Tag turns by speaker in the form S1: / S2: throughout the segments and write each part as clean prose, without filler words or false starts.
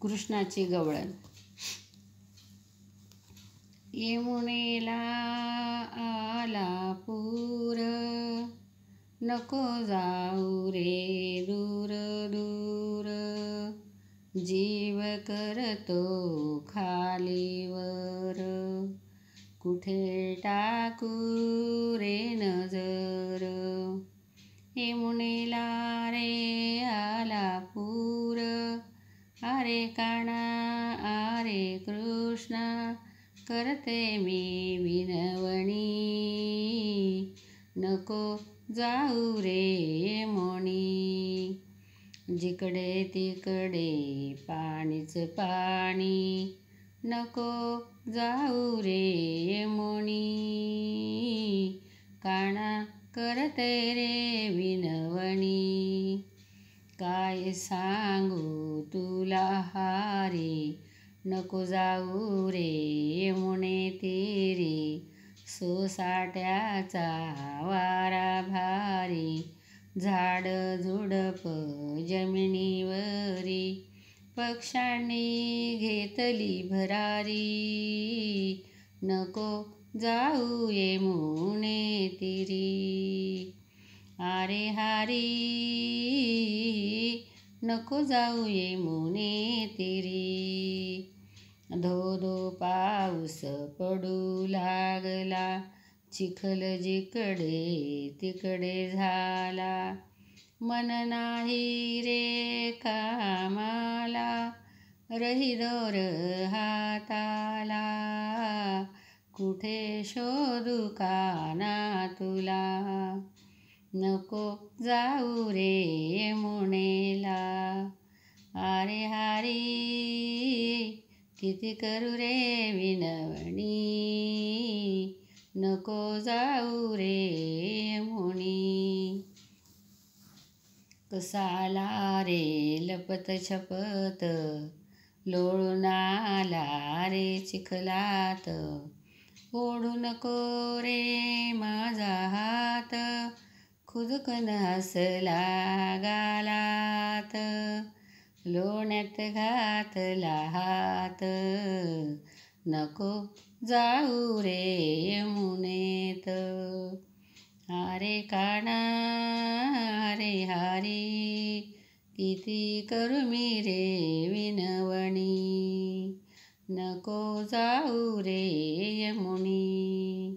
S1: कृष्णाचे गवळण. यमुनेला आला पूर, नको जाऊ रे दूर दूर. जीव करतो खालीवर, कुठे टाकू रे नजर. यमुनेला रे आला पूर, अरे काना अरे कृष्णा, करते मी विनवणी. नको जाऊ रे यमुनी, जिकडे तिकडे पाणीच पाणी. नको जाऊ रे यमुनी, काना करते रे विनवणी. काय सांगू तुला हारी, नको जाऊ रे यमुने तीरी. सोसाट्याचा वारा भारी, झाड झुडप जमिनीवरी. पक्ष्यांनी घेतली भरारी, नको जाऊ यमुने तीरी. अरे हारी, नको जाऊ यमुने तीरी. धो धो पाऊस पडू लागला, चिखल जिकडे तिकडे झाला. मन नाही रे कामाला, रहीदोर हाताला. कुठे शोधू काना तुला, नको जाऊ रे यमुनेला. अरे हारी, किती करू रे विनवणी. नको जाऊ रे यमुनी. कसाला रे लपत छपत, लोळून आला रे चिखलात. ओढू नको रे माझा हात, खुदकन हसला गालात. लोण्यात घातला हात, नको जाऊ रे यमुनेत. अरे काना अरे हारी, किती करू मी रे विनवणी. नको जाऊ रे यमुनी,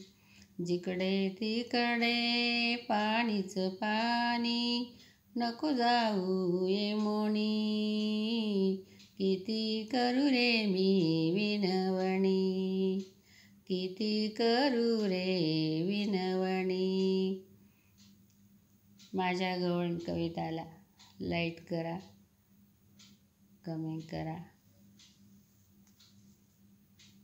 S1: जिकडे तिकडे पाणीच पाणी. नको जाऊ यमुनी, किती करू रे मी विनवणी. किती करू रे विनवणी. माझ्या गवळण कविताला लाईक करा, कमेंट करा.